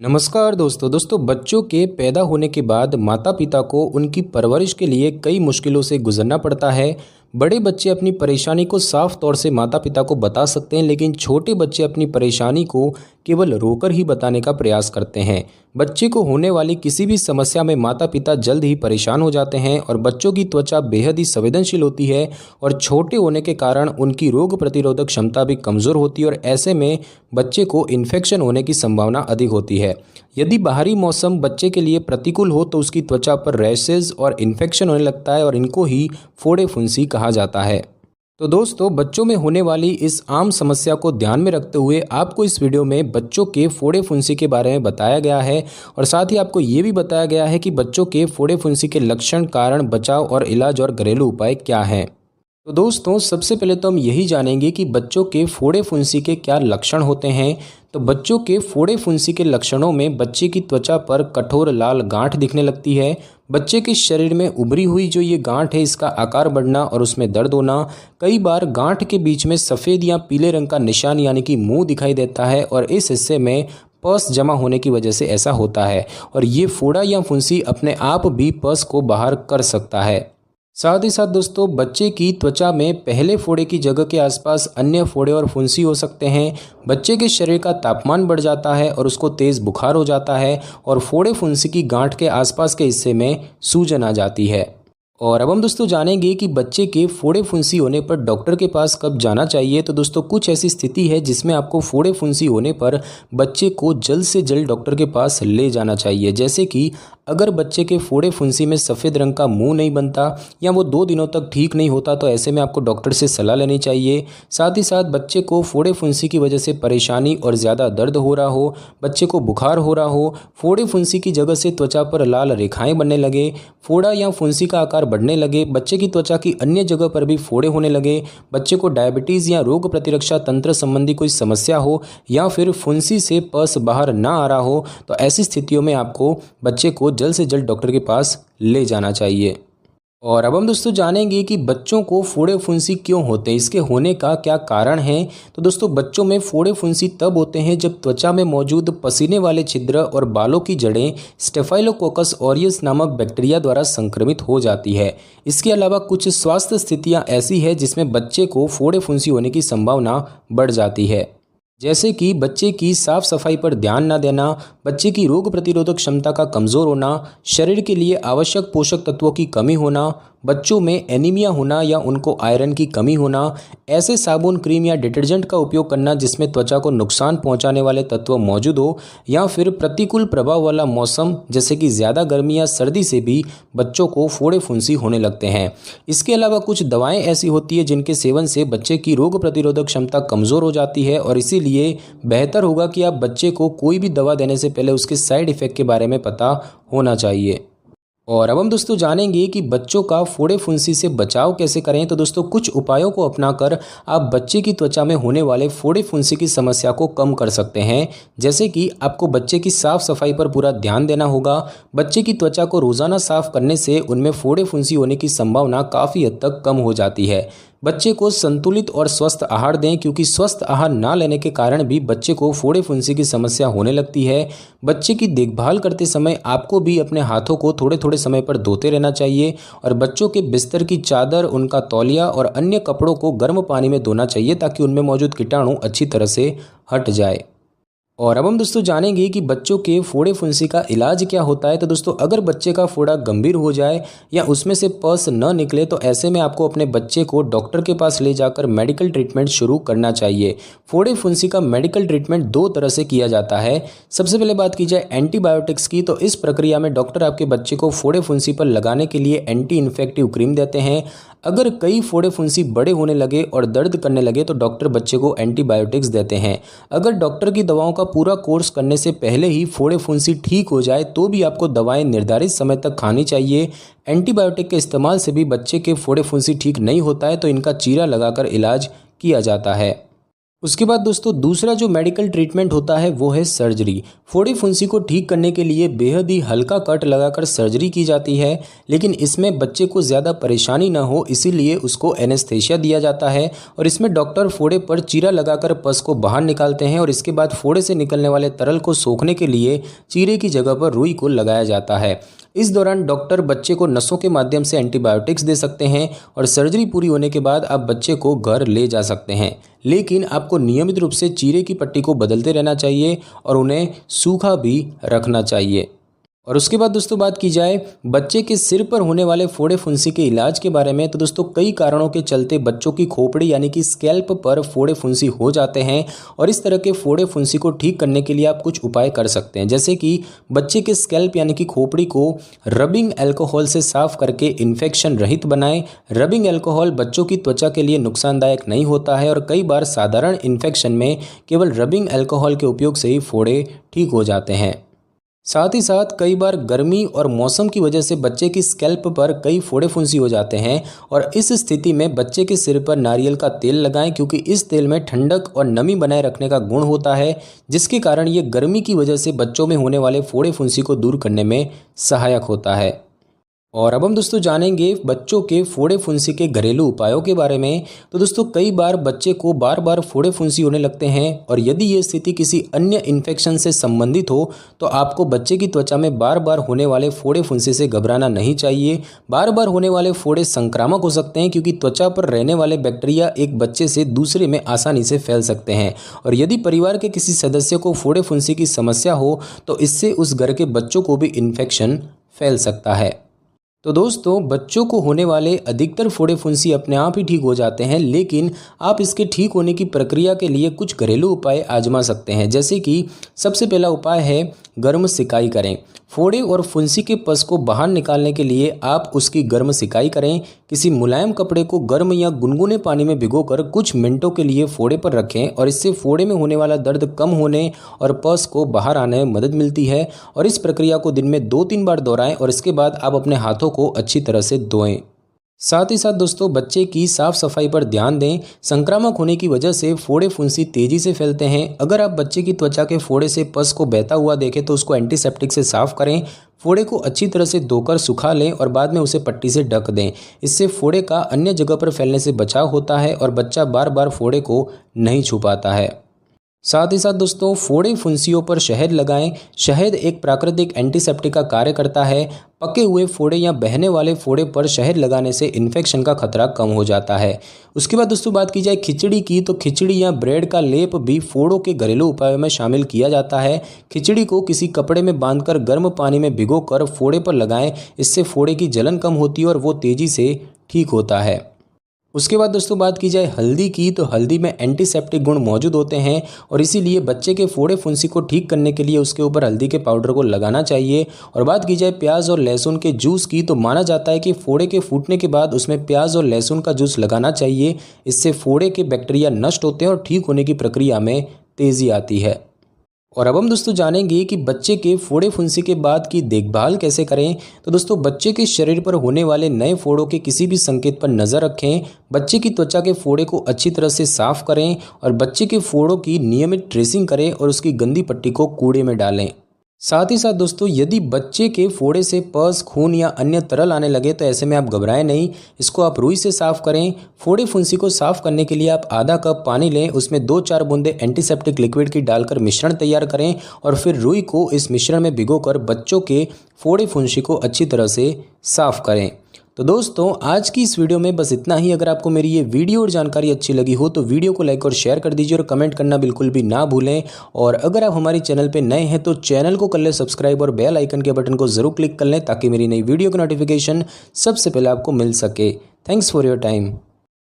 नमस्कार दोस्तों बच्चों के पैदा होने के बाद माता पिता को उनकी परवरिश के लिए कई मुश्किलों से गुजरना पड़ता है। बड़े बच्चे अपनी परेशानी को साफ तौर से माता पिता को बता सकते हैं, लेकिन छोटे बच्चे अपनी परेशानी को केवल रोकर ही बताने का प्रयास करते हैं। बच्चे को होने वाली किसी भी समस्या में माता पिता जल्द ही परेशान हो जाते हैं और बच्चों की त्वचा बेहद ही संवेदनशील होती है और छोटे होने के कारण उनकी रोग प्रतिरोधक क्षमता भी कमज़ोर होती है और ऐसे में बच्चे को इन्फेक्शन होने की संभावना अधिक होती है। यदि बाहरी मौसम बच्चे के लिए प्रतिकूल हो तो उसकी त्वचा पर रैशेज और इन्फेक्शन होने लगता है और इनको ही फोड़े फुंसी कहा जाता है। तो दोस्तों, बच्चों में होने वाली इस आम समस्या को ध्यान में रखते हुए आपको इस वीडियो में बच्चों के फोड़े फुंसी के बारे में बताया गया है और साथ ही आपको ये भी बताया गया है कि बच्चों के फोड़े फुंसी के लक्षण, कारण, बचाव और इलाज और घरेलू उपाय क्या हैं। तो दोस्तों, सबसे पहले तो हम यही जानेंगे कि बच्चों के फोड़े फुंसी के क्या लक्षण होते हैं। तो बच्चों के फोड़े फुंसी के लक्षणों में बच्चे की त्वचा पर कठोर लाल गांठ दिखने लगती है। बच्चे के शरीर में उभरी हुई जो ये गांठ है, इसका आकार बढ़ना और उसमें दर्द होना। कई बार गांठ के बीच में सफ़ेद या पीले रंग का निशान यानी कि मुंह दिखाई देता है और इस हिस्से में पस जमा होने की वजह से ऐसा होता है और ये फोड़ा या फुंसी अपने आप भी पस को बाहर कर सकता है। साथ ही साथ दोस्तों, बच्चे की त्वचा में पहले फोड़े की जगह के आसपास अन्य फोड़े और फुंसी हो सकते हैं। बच्चे के शरीर का तापमान बढ़ जाता है और उसको तेज़ बुखार हो जाता है और फोड़े फुंसी की गांठ के आसपास के हिस्से में सूजन आ जाती है। और अब हम दोस्तों जानेंगे कि बच्चे के फोड़े फुंसी होने पर डॉक्टर के पास कब जाना चाहिए। तो दोस्तों, कुछ ऐसी स्थिति है जिसमें आपको फोड़े फुंसी होने पर बच्चे को जल्द से जल्द डॉक्टर के पास ले जाना चाहिए। जैसे कि अगर बच्चे के फोड़े फुंसी में सफ़ेद रंग का मुंह नहीं बनता या वो 2 दिनों तक ठीक नहीं होता, तो ऐसे में आपको डॉक्टर से सलाह लेनी चाहिए। साथ ही साथ बच्चे को फोड़े फुंसी की वजह से परेशानी और ज़्यादा दर्द हो रहा हो, बच्चे को बुखार हो रहा हो, फोड़े फुंसी की जगह से त्वचा पर लाल रेखाएं बनने लगे, फोड़ा या फुंसी का आकार बढ़ने लगे, बच्चे की त्वचा की अन्य जगह पर भी फोड़े होने लगे, बच्चे को डायबिटीज़ या रोग प्रतिरक्षा तंत्र संबंधी कोई समस्या हो या फिर फुंसी से पस बाहर ना आ रहा हो, तो ऐसी स्थितियों में आपको बच्चे को जल्द से जल्द डॉक्टर के पास ले जाना चाहिए। और अब हम दोस्तों जानेंगे कि बच्चों को फोड़े फुंसी क्यों होते हैं, इसके होने का क्या कारण है। तो दोस्तों, बच्चों में फोड़े फुंसी तब होते हैं जब त्वचा में मौजूद पसीने वाले छिद्र और बालों की जड़ें स्टेफाइलोकोकस ऑरियस नामक बैक्टीरिया द्वारा संक्रमित हो जाती है। इसके अलावा कुछ स्वास्थ्य स्थितियां ऐसी है जिसमें बच्चे को फोड़े फुंसी होने की संभावना बढ़ जाती है, जैसे कि बच्चे की साफ सफाई पर ध्यान न देना, बच्चे की रोग प्रतिरोधक क्षमता का कमज़ोर होना, शरीर के लिए आवश्यक पोषक तत्वों की कमी होना, बच्चों में एनीमिया होना या उनको आयरन की कमी होना, ऐसे साबुन, क्रीम या डिटर्जेंट का उपयोग करना जिसमें त्वचा को नुकसान पहुंचाने वाले तत्व मौजूद हो, या फिर प्रतिकूल प्रभाव वाला मौसम जैसे कि ज़्यादा गर्मी या सर्दी से भी बच्चों को फोड़े फुंसी होने लगते हैं। इसके अलावा कुछ दवाएं ऐसी होती है जिनके सेवन से बच्चे की रोग प्रतिरोधक क्षमता कमज़ोर हो जाती है और इसीलिए बेहतर होगा कि आप बच्चे को कोई भी दवा देने से पहले उसके साइड इफ़ेक्ट के बारे में पता होना चाहिए। और अब हम दोस्तों जानेंगे कि बच्चों का फोड़े फुंसी से बचाव कैसे करें। तो दोस्तों, कुछ उपायों को अपनाकर आप बच्चे की त्वचा में होने वाले फोड़े फुंसी की समस्या को कम कर सकते हैं। जैसे कि आपको बच्चे की साफ सफाई पर पूरा ध्यान देना होगा। बच्चे की त्वचा को रोज़ाना साफ करने से उनमें फोड़े फुंसी होने की संभावना काफ़ी हद तक कम हो जाती है। बच्चे को संतुलित और स्वस्थ आहार दें, क्योंकि स्वस्थ आहार ना लेने के कारण भी बच्चे को फोड़े फुंसी की समस्या होने लगती है। बच्चे की देखभाल करते समय आपको भी अपने हाथों को थोड़े थोड़े समय पर धोते रहना चाहिए और बच्चों के बिस्तर की चादर, उनका तौलिया और अन्य कपड़ों को गर्म पानी में धोना चाहिए ताकि उनमें मौजूद कीटाणु अच्छी तरह से हट जाए। और अब हम दोस्तों जानेंगे कि बच्चों के फोड़े फुंसी का इलाज क्या होता है। तो दोस्तों, अगर बच्चे का फोड़ा गंभीर हो जाए या उसमें से पस न निकले तो ऐसे में आपको अपने बच्चे को डॉक्टर के पास ले जाकर मेडिकल ट्रीटमेंट शुरू करना चाहिए। फोड़े फुंसी का मेडिकल ट्रीटमेंट 2 तरह से किया जाता है। सबसे पहले बात की जाए एंटीबायोटिक्स की, तो इस प्रक्रिया में डॉक्टर आपके बच्चे को फोड़े फुंसी पर लगाने के लिए एंटी इन्फेक्टिव क्रीम देते हैं। अगर कई फोड़े फुंसी बड़े होने लगे और दर्द करने लगे तो डॉक्टर बच्चे को एंटीबायोटिक्स देते हैं। अगर डॉक्टर की दवाओं का पूरा कोर्स करने से पहले ही फोड़े फुंसी ठीक हो जाए तो भी आपको दवाएं निर्धारित समय तक खानी चाहिए। एंटीबायोटिक के इस्तेमाल से भी बच्चे के फोड़े फुंसी ठीक नहीं होता है तो इनका चीरा लगाकर इलाज किया जाता है। उसके बाद दोस्तों दूसरा जो मेडिकल ट्रीटमेंट होता है वो है सर्जरी। फोड़े फुंसी को ठीक करने के लिए बेहद ही हल्का कट लगाकर सर्जरी की जाती है, लेकिन इसमें बच्चे को ज़्यादा परेशानी ना हो इसीलिए उसको एनेस्थेसिया दिया जाता है और इसमें डॉक्टर फोड़े पर चीरा लगाकर पस को बाहर निकालते हैं और इसके बाद फोड़े से निकलने वाले तरल को सोखने के लिए चीरे की जगह पर रुई को लगाया जाता है। इस दौरान डॉक्टर बच्चे को नसों के माध्यम से एंटीबायोटिक्स दे सकते हैं और सर्जरी पूरी होने के बाद आप बच्चे को घर ले जा सकते हैं, लेकिन आपको नियमित रूप से चीरे की पट्टी को बदलते रहना चाहिए और उन्हें सूखा भी रखना चाहिए। और उसके बाद दोस्तों बात की जाए बच्चे के सिर पर होने वाले फोड़े फुंसी के इलाज के बारे में, तो दोस्तों कई कारणों के चलते बच्चों की खोपड़ी यानी कि स्कैल्प पर फोड़े फुंसी हो जाते हैं और इस तरह के फोड़े फुंसी को ठीक करने के लिए आप कुछ उपाय कर सकते हैं, जैसे कि बच्चे के स्कैल्प यानी कि खोपड़ी को रबिंग अल्कोहल से साफ करके इन्फेक्शन रहित बनाएं। रबिंग अल्कोहल बच्चों की त्वचा के लिए नुकसानदायक नहीं होता है और कई बार साधारण इन्फेक्शन में केवल रबिंग अल्कोहल के उपयोग से ही फोड़े ठीक हो जाते हैं। साथ ही साथ कई बार गर्मी और मौसम की वजह से बच्चे की स्कैल्प पर कई फोड़े फुंसी हो जाते हैं और इस स्थिति में बच्चे के सिर पर नारियल का तेल लगाएं, क्योंकि इस तेल में ठंडक और नमी बनाए रखने का गुण होता है, जिसके कारण ये गर्मी की वजह से बच्चों में होने वाले फोड़े फुंसी को दूर करने में सहायक होता है। और अब हम दोस्तों जानेंगे बच्चों के फोड़े फुंसी के घरेलू उपायों के बारे में। तो दोस्तों कई बार बच्चे को बार बार फोड़े फुंसी होने लगते हैं और यदि ये स्थिति किसी अन्य इन्फेक्शन से संबंधित हो तो आपको बच्चे की त्वचा में बार बार होने वाले फोड़े फुंसी से घबराना नहीं चाहिए। बार बार होने वाले फोड़े संक्रामक हो सकते हैं, क्योंकि त्वचा पर रहने वाले बैक्टीरिया एक बच्चे से दूसरे में आसानी से फैल सकते हैं और यदि परिवार के किसी सदस्य को फोड़े फुंसी की समस्या हो तो इससे उस घर के बच्चों को भी इन्फेक्शन फैल सकता है। तो दोस्तों बच्चों को होने वाले अधिकतर फोड़े फुंसी अपने आप ही ठीक हो जाते हैं, लेकिन आप इसके ठीक होने की प्रक्रिया के लिए कुछ घरेलू उपाय आजमा सकते हैं, जैसे कि सबसे पहला उपाय है गर्म सिकाई करें। फोड़े और फुंसी के पस को बाहर निकालने के लिए आप उसकी गर्म सिकाई करें। किसी मुलायम कपड़े को गर्म या गुनगुने पानी में भिगोकर कुछ मिनटों के लिए फोड़े पर रखें और इससे फोड़े में होने वाला दर्द कम होने और पस को बाहर आने में मदद मिलती है। और इस प्रक्रिया को दिन में 2-3 बार दोहराएं और इसके बाद आप अपने हाथों को अच्छी तरह से धोएं। साथ ही साथ दोस्तों बच्चे की साफ सफाई पर ध्यान दें। संक्रामक होने की वजह से फोड़े फुंसी तेजी से फैलते हैं। अगर आप बच्चे की त्वचा के फोड़े से पस को बहता हुआ देखें तो उसको एंटीसेप्टिक से साफ करें। फोड़े को अच्छी तरह से धोकर सुखा लें और बाद में उसे पट्टी से ढक दें। इससे फोड़े का अन्य जगह पर फैलने से बचाव होता है और बच्चा बार बार फोड़े को नहीं छुपाता है। साथ ही साथ दोस्तों फोड़े फुंसियों पर शहद लगाएं। शहद एक प्राकृतिक एंटीसेप्टिक का कार्य करता है। पके हुए फोड़े या बहने वाले फोड़े पर शहद लगाने से इन्फेक्शन का खतरा कम हो जाता है। उसके बाद दोस्तों बात की जाए खिचड़ी की, तो खिचड़ी या ब्रेड का लेप भी फोड़ों के घरेलू उपायों में शामिल किया जाता है। खिचड़ी को किसी कपड़े में बांधकर गर्म पानी में भिगोकर फोड़े पर लगाएं। इससे फोड़े की जलन कम होती है और वो तेजी से ठीक होता है। उसके बाद दोस्तों बात की जाए हल्दी की, तो हल्दी में एंटीसेप्टिक गुण मौजूद होते हैं और इसीलिए बच्चे के फोड़े फुंसी को ठीक करने के लिए उसके ऊपर हल्दी के पाउडर को लगाना चाहिए। और बात की जाए प्याज और लहसुन के जूस की, तो माना जाता है कि फोड़े के फूटने के बाद उसमें प्याज और लहसुन का जूस लगाना चाहिए। इससे फोड़े के बैक्टीरिया नष्ट होते हैं और ठीक होने की प्रक्रिया में तेज़ी आती है। और अब हम दोस्तों जानेंगे कि बच्चे के फोड़े फुंसी के बाद की देखभाल कैसे करें। तो दोस्तों बच्चे के शरीर पर होने वाले नए फोड़ों के किसी भी संकेत पर नज़र रखें। बच्चे की त्वचा के फोड़े को अच्छी तरह से साफ करें और बच्चे के फोड़ों की नियमित ड्रेसिंग करें और उसकी गंदी पट्टी को कूड़े में डालें। साथ ही साथ दोस्तों यदि बच्चे के फोड़े से पस, खून या अन्य तरल आने लगे तो ऐसे में आप घबराएं नहीं, इसको आप रुई से साफ करें। फोड़े फुंसी को साफ करने के लिए आप आधा कप पानी लें, उसमें 2-4 बूंदे एंटीसेप्टिक लिक्विड की डालकर मिश्रण तैयार करें और फिर रुई को इस मिश्रण में भिगोकर बच्चों के फोड़े फुंसी को अच्छी तरह से साफ करें। तो दोस्तों आज की इस वीडियो में बस इतना ही। अगर आपको मेरी ये वीडियो और जानकारी अच्छी लगी हो तो वीडियो को लाइक और शेयर कर दीजिए और कमेंट करना बिल्कुल भी ना भूलें। और अगर आप हमारे चैनल पे नए हैं तो चैनल को कर लें सब्सक्राइब और बेल आइकन के बटन को ज़रूर क्लिक कर लें ताकि मेरी नई वीडियो की नोटिफिकेशन सबसे पहले आपको मिल सके। Thanks for your time.